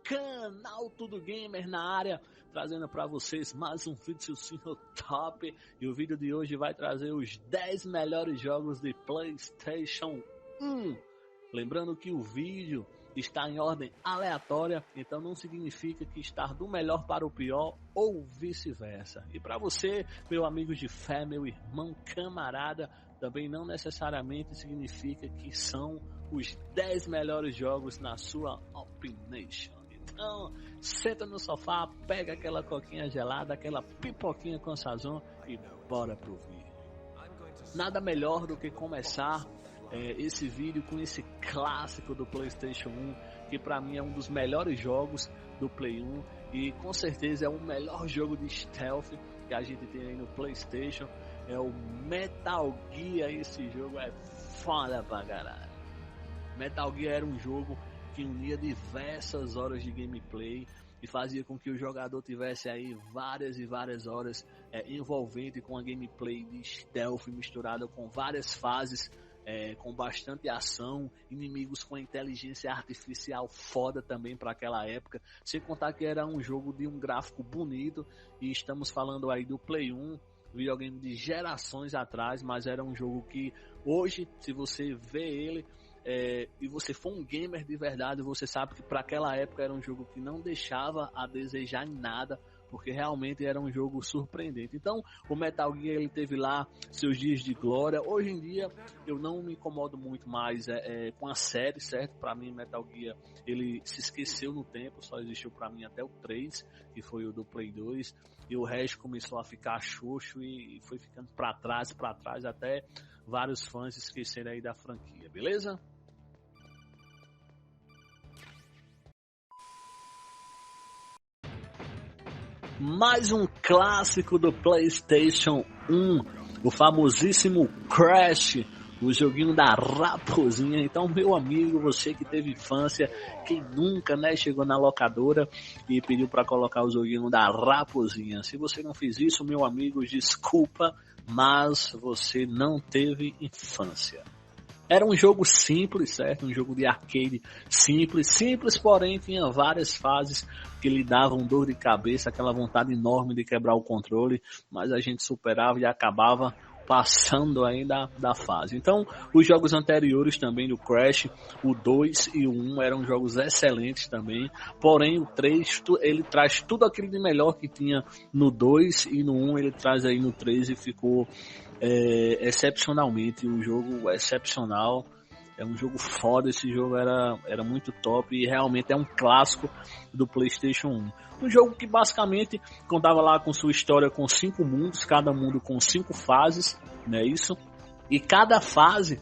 Canal Tudo Gamer na área, trazendo para vocês mais um vídeo top. E o vídeo de hoje vai trazer os 10 melhores jogos de PlayStation 1. Lembrando que o vídeo está em ordem aleatória, então não significa que está do melhor para o pior ou vice-versa. E para você, meu amigo de fé, meu irmão, camarada, também não necessariamente significa que são os 10 melhores jogos na sua opinião. Então, senta no sofá, pega aquela coquinha gelada, aquela pipoquinha com sazon e bora pro vídeo. Nada melhor do que começar esse vídeo com esse clássico do PlayStation 1, que para mim é um dos melhores jogos do Play 1 e com certeza é o melhor jogo de stealth que a gente tem aí no PlayStation. É o Metal Gear. Esse jogo é foda pra caralho. Metal Gear era um jogo que unia diversas horas de gameplay e fazia com que o jogador tivesse aí várias e várias horas envolvente com a gameplay de stealth misturada com várias fases com bastante ação, inimigos com inteligência artificial foda também para aquela época, sem contar que era um jogo de um gráfico bonito, e estamos falando aí do Play 1, videogame de gerações atrás, mas era um jogo que hoje, se você vê ele e você for um gamer de verdade, você sabe que para aquela época era um jogo que não deixava a desejar em nada, porque realmente era um jogo surpreendente. Então o Metal Gear ele teve lá seus dias de glória. Hoje em dia eu não me incomodo muito mais com a série, certo? Para mim Metal Gear ele se esqueceu no tempo, só existiu para mim até o 3, que foi o do Play 2, e o resto começou a ficar xoxo e foi ficando para trás, até vários fãs esquecerem aí da franquia, beleza? Mais um clássico do PlayStation 1, o famosíssimo Crash, o joguinho da raposinha. Então, meu amigo, você que teve infância, quem nunca, chegou na locadora e pediu para colocar o joguinho da raposinha. Se você não fez isso, meu amigo, desculpa, mas você não teve infância. Era um jogo simples, certo? Um jogo de arcade simples, porém tinha várias fases que lhe davam dor de cabeça, aquela vontade enorme de quebrar o controle, mas a gente superava e acabava passando aí da fase. Então, os jogos anteriores também do Crash, o 2 e o 1 eram jogos excelentes também, porém o 3, ele traz tudo aquilo de melhor que tinha no 2 e no 1 ele traz aí no 3 e ficou excepcionalmente um jogo excepcional. É um jogo foda, esse jogo era muito top e realmente é um clássico do PlayStation 1. Um jogo que basicamente contava lá com sua história com 5 mundos, cada mundo com 5 fases, não é isso? E cada fase,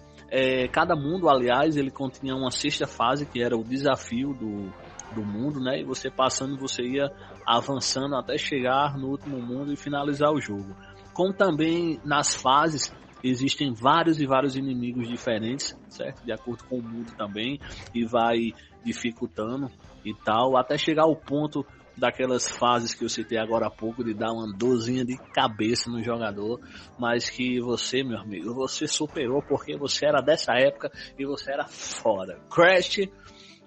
cada mundo, aliás, ele continha uma sexta fase, que era o desafio do mundo, né? E você passando, você ia avançando até chegar no último mundo e finalizar o jogo. Como também nas fases existem vários e vários inimigos diferentes, certo? De acordo com o mundo também, e vai dificultando e tal, até chegar ao ponto daquelas fases que eu citei agora há pouco, de dar uma dorzinha de cabeça no jogador, mas que você, meu amigo, você superou porque você era dessa época e você era foda. Crash,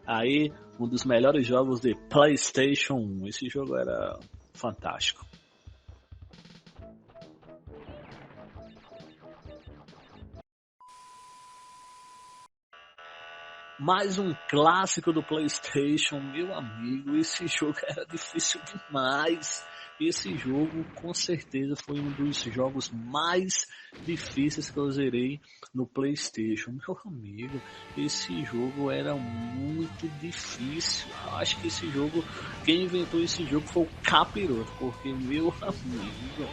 aí um dos melhores jogos de PlayStation 1, esse jogo era fantástico. Mais um clássico do PlayStation, meu amigo, esse jogo era difícil demais. Esse jogo com certeza foi um dos jogos mais difíceis que eu zerei no PlayStation. Meu amigo, esse jogo era muito difícil. Eu acho que esse jogo, quem inventou esse jogo foi o Capiroto, porque meu amigo,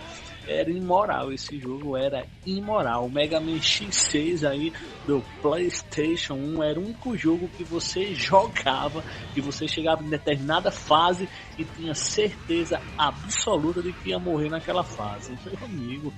era imoral, esse jogo era imoral. O Mega Man X6 aí do PlayStation 1 era o único jogo que você jogava, que você chegava em determinada fase e tinha certeza absoluta de que ia morrer naquela fase. Meu amigo,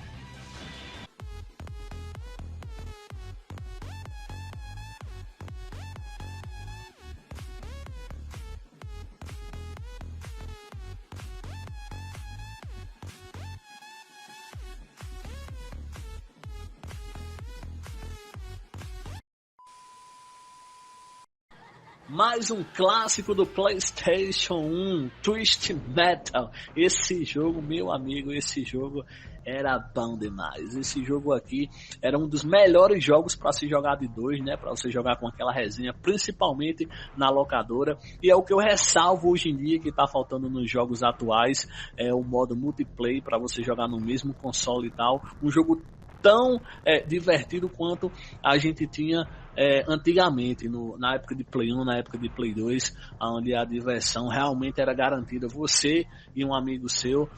Mais um clássico do PlayStation 1, Twisted Metal. Esse jogo, meu amigo, esse jogo era bom demais. Esse jogo aqui era um dos melhores jogos para se jogar de dois, né? Para você jogar com aquela resenha, principalmente na locadora. E é o que eu ressalvo hoje em dia que está faltando nos jogos atuais, é o modo multiplayer para você jogar no mesmo console e tal. Um jogo tão divertido quanto a gente tinha antigamente, na época de Play 1, na época de Play 2, onde a diversão realmente era garantida. Você e um amigo seu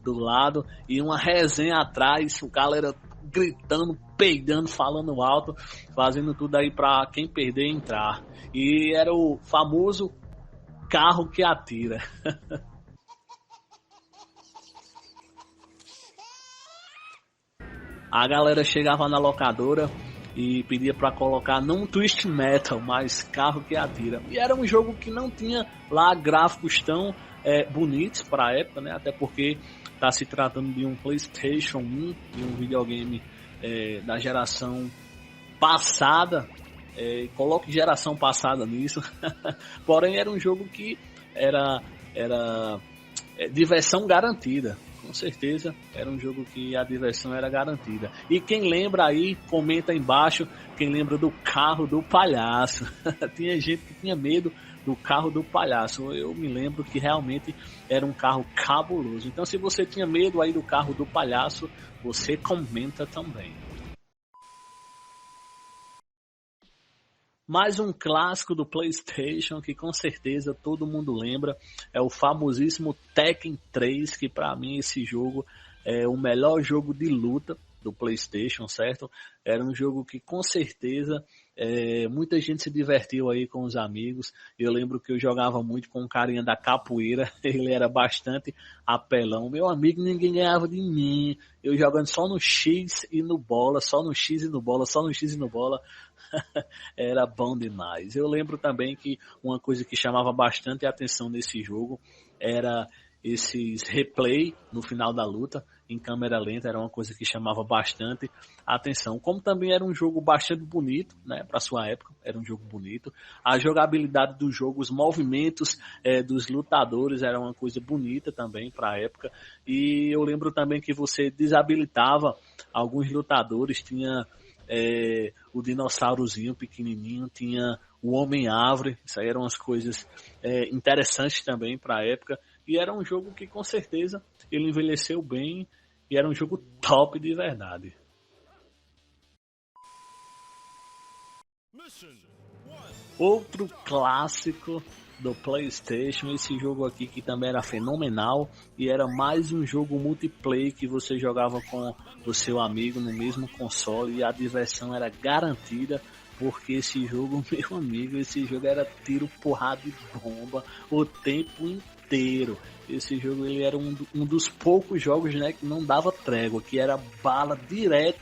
do lado, e uma resenha atrás, o galera gritando, peidando, falando alto, fazendo tudo aí para quem perder entrar. E era o famoso carro que atira. A galera chegava na locadora e pedia para colocar não Twist Metal, mas carro que atira. E era um jogo que não tinha lá gráficos tão bonitos para a época, né? Até porque está se tratando de um PlayStation 1, de um videogame da geração passada. Coloque geração passada nisso. Porém, era um jogo que era diversão garantida. Com certeza, era um jogo que a diversão era garantida. E quem lembra aí, comenta aí embaixo, quem lembra do carro do palhaço. Tinha gente que tinha medo do carro do palhaço. Eu me lembro que realmente era um carro cabuloso. Então, se você tinha medo aí do carro do palhaço, você comenta também. Mais um clássico do PlayStation que com certeza todo mundo lembra, é o famosíssimo Tekken 3, que para mim esse jogo é o melhor jogo de luta do PlayStation, certo? Era um jogo que com certeza muita gente se divertiu aí com os amigos. Eu lembro que eu jogava muito com um carinha da capoeira, ele era bastante apelão. Meu amigo, ninguém ganhava de mim, eu jogando só no X e no bola, só no X e no bola, só no X e no bola. Era bom demais. Eu lembro também que uma coisa que chamava bastante a atenção nesse jogo era esses replay no final da luta em câmera lenta, era uma coisa que chamava bastante a atenção. Como também era um jogo bastante bonito, né, para sua época, era um jogo bonito. A jogabilidade do jogo, os movimentos dos lutadores era uma coisa bonita também para a época. E eu lembro também que você desabilitava alguns lutadores, tinha o dinossaurozinho pequenininho, tinha o Homem-Árvore, isso aí eram umas coisas interessantes também para a época, e era um jogo que com certeza ele envelheceu bem, e era um jogo top de verdade. Outro clássico do PlayStation, esse jogo aqui que também era fenomenal, e era mais um jogo multiplayer que você jogava com o seu amigo no mesmo console, e a diversão era garantida, porque esse jogo, meu amigo, esse jogo era tiro, porrada e bomba o tempo inteiro. Esse jogo ele era um dos poucos jogos, né, que não dava trégua, que era bala direto,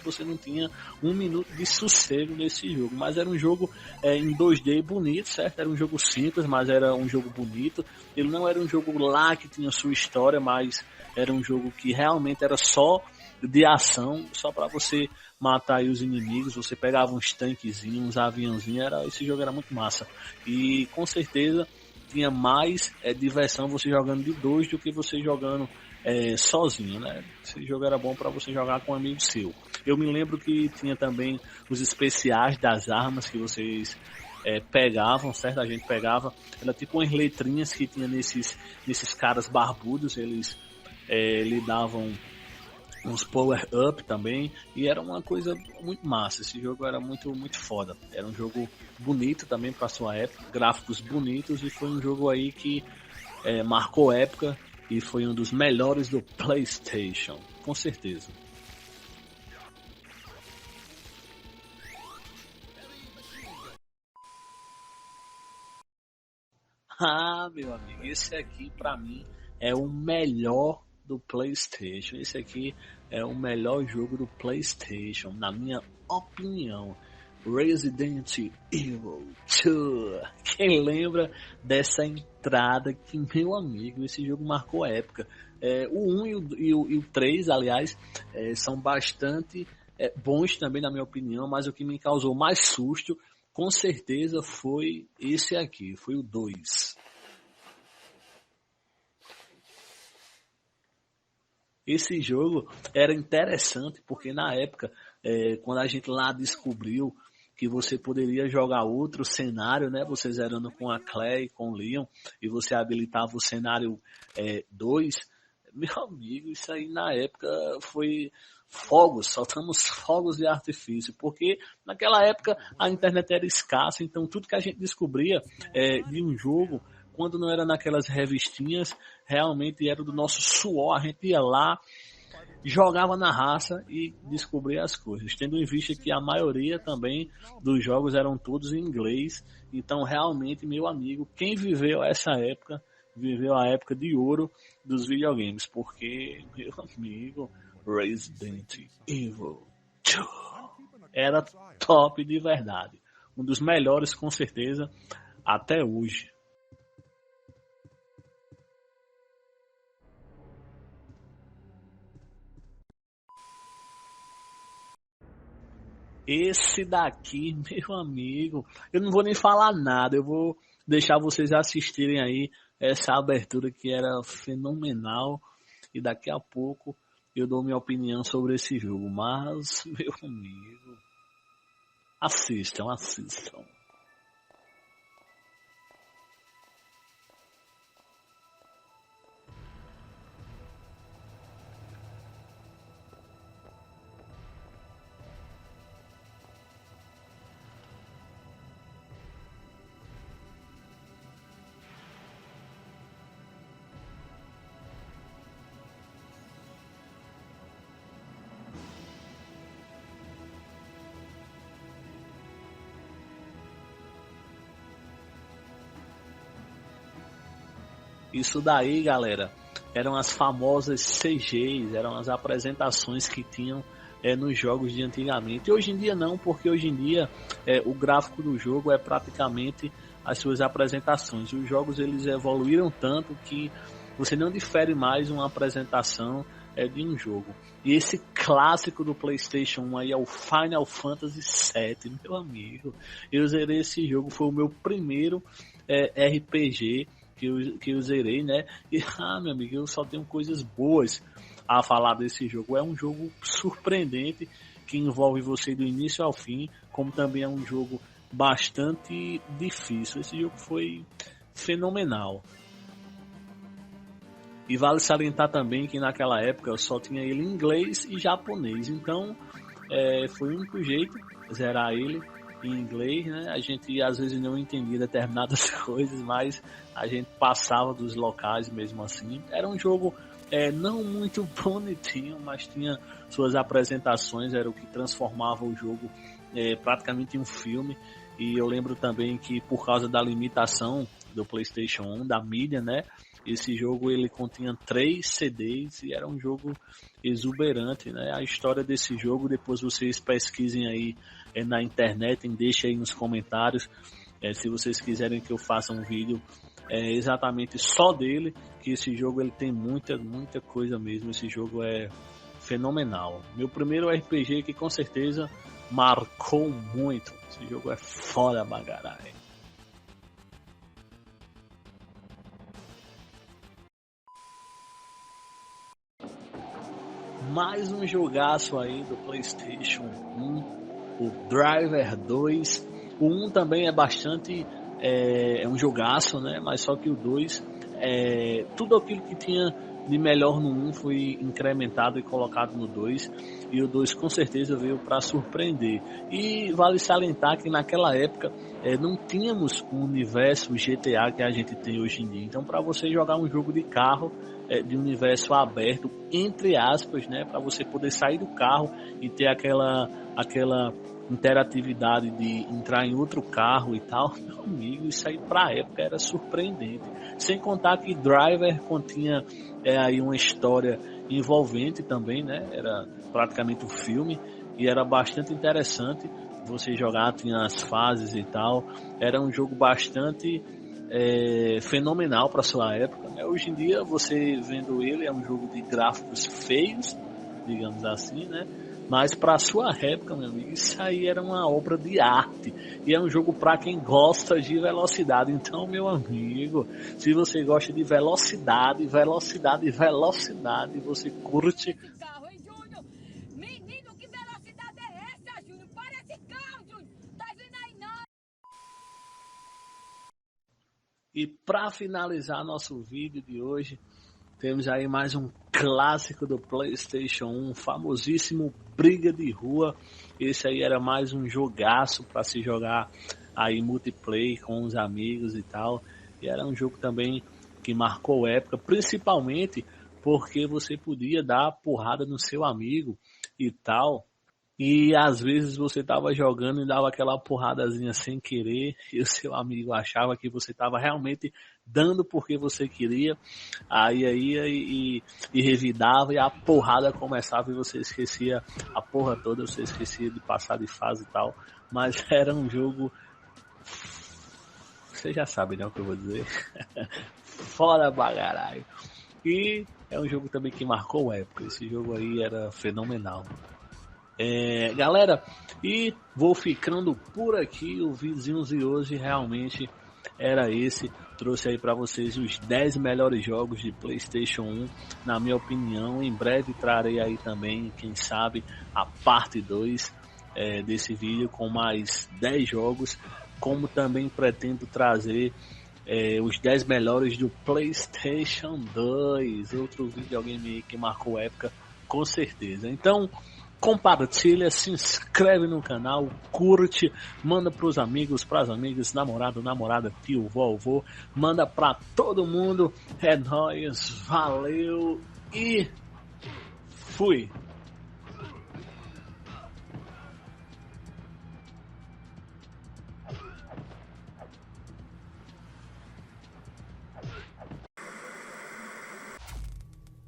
você não tinha um minuto de sossego nesse jogo. Mas era um jogo em 2D bonito, certo? Era um jogo simples, mas era um jogo bonito. Ele não era um jogo lá que tinha sua história, mas era um jogo que realmente era só de ação, só para você matar aí os inimigos. Você pegava uns tanquezinhos, uns aviãozinhos, esse jogo era muito massa. E com certeza tinha mais diversão você jogando de dois do que você jogando sozinho, né? Esse jogo era bom para você jogar com um amigo seu. Eu me lembro que tinha também os especiais das armas que vocês pegavam, certo? A gente pegava, era tipo umas letrinhas que tinha nesses caras barbudos, eles lhe davam uns power-up também, e era uma coisa muito massa. Esse jogo era muito, muito foda. Era um jogo bonito também para sua época, gráficos bonitos, e foi um jogo aí que marcou época e foi um dos melhores do PlayStation, com certeza. Ah, meu amigo, esse aqui para mim é o melhor do PlayStation. Esse aqui é o melhor jogo do PlayStation, na minha opinião. Resident Evil 2. Quem lembra dessa entrada que, meu amigo, esse jogo marcou a época. O 1 e o 3, aliás, são bastante bons também, na minha opinião, mas o que me causou mais susto com certeza foi esse aqui, foi o 2. Esse jogo era interessante porque na época, quando a gente lá descobriu que você poderia jogar outro cenário, né? Você zerando com a Clay, com o Leon, e você habilitava o cenário 2. Meu amigo, isso aí na época foi fogos, soltamos fogos de artifício, porque naquela época a internet era escassa, então tudo que a gente descobria de um jogo, quando não era naquelas revistinhas, realmente era do nosso suor, a gente ia lá, jogava na raça e descobria as coisas, tendo em vista que a maioria também dos jogos eram todos em inglês, então realmente, meu amigo, quem viveu essa época, viveu a época de ouro dos videogames, porque, meu amigo, Resident Evil 2 era top de verdade, um dos melhores com certeza até hoje. Esse daqui, meu amigo, eu não vou nem falar nada, eu vou deixar vocês assistirem aí essa abertura que era fenomenal e daqui a pouco eu dou minha opinião sobre esse jogo, mas, meu amigo, assistam. Isso daí, galera, eram as famosas CGs, eram as apresentações que tinham nos jogos de antigamente. E hoje em dia não, porque hoje em dia o gráfico do jogo é praticamente as suas apresentações. Os jogos eles evoluíram tanto que você não difere mais uma apresentação de um jogo. E esse clássico do PlayStation 1 aí é o Final Fantasy VII, meu amigo. Eu zerei esse jogo, foi o meu primeiro RPG que eu zerei, né? E, meu amigo, eu só tenho coisas boas a falar desse jogo. É um jogo surpreendente que envolve você do início ao fim, como também é um jogo bastante difícil. Esse jogo foi fenomenal. E vale salientar também que naquela época eu só tinha ele em inglês e japonês. Então, foi o único jeito zerar ele em inglês, né? A gente às vezes não entendia determinadas coisas, mas a gente passava dos locais mesmo assim. Era um jogo não muito bonitinho, mas tinha suas apresentações, era o que transformava o jogo praticamente em um filme. E eu lembro também que por causa da limitação do PlayStation 1, da mídia, né? Esse jogo ele continha 3 CDs e era um jogo exuberante, né? A história desse jogo, depois vocês pesquisem aí na internet, deixem aí nos comentários se vocês quiserem que eu faça um vídeo exatamente só dele, que esse jogo ele tem muita coisa mesmo, esse jogo é fenomenal. Meu primeiro RPG que com certeza marcou muito, esse jogo é foda bagarai. Mais um jogaço aí do PlayStation 1, o Driver 2. O 1 também é bastante, é um jogaço, né? Mas só que o 2, tudo aquilo que tinha de melhor no 1 foi incrementado e colocado no 2. E o 2 com certeza veio para surpreender. E vale salientar que naquela época não tínhamos o universo GTA que a gente tem hoje em dia. Então para você jogar um jogo de carro, de universo aberto, entre aspas, né, para você poder sair do carro e ter aquela interatividade de entrar em outro carro e tal, meu amigo, isso aí pra época era surpreendente. Sem contar que Driver continha aí uma história envolvente também, né, era praticamente um filme e era bastante interessante você jogar, tinha as fases e tal, era um jogo bastante fenomenal para sua época, né? Hoje em dia você vendo ele é um jogo de gráficos feios, digamos assim, né? Mas para sua época, meu amigo, isso aí era uma obra de arte. E é um jogo para quem gosta de velocidade. Então, meu amigo, se você gosta de velocidade, velocidade, velocidade, você curte. Esse carro, hein, Júnior? Menino, que velocidade é essa, Júnior? Para esse carro, Júnior! Tá vindo aí, não! E para finalizar nosso vídeo de hoje, temos aí mais um clássico do PlayStation 1, famosíssimo Briga de Rua. Esse aí era mais um jogaço para se jogar aí multiplayer com os amigos e tal. E era um jogo também que marcou época, principalmente porque você podia dar porrada no seu amigo e tal. E às vezes você estava jogando e dava aquela porradazinha sem querer e o seu amigo achava que você estava realmente dando porque você queria. Aí e revidava e a porrada começava e você esquecia a porra toda, você esquecia de passar de fase e tal. Mas era um jogo, você já sabe, né, o que eu vou dizer. Fora bagaralho. E é um jogo também que marcou época. Esse jogo aí era fenomenal. Galera, e vou ficando por aqui. O videozinho de hoje realmente era esse. Trouxe aí para vocês os 10 melhores jogos de PlayStation 1, na minha opinião. Em breve trarei aí também, quem sabe, a parte 2 desse vídeo com mais 10 jogos. Como também pretendo trazer os 10 melhores do PlayStation 2, outro videogame que marcou época, com certeza. Então, compartilha, se inscreve no canal, curte, manda pros amigos, pras amigas, namorado, namorada, tio, vovô, manda pra todo mundo. É nóis, valeu e fui!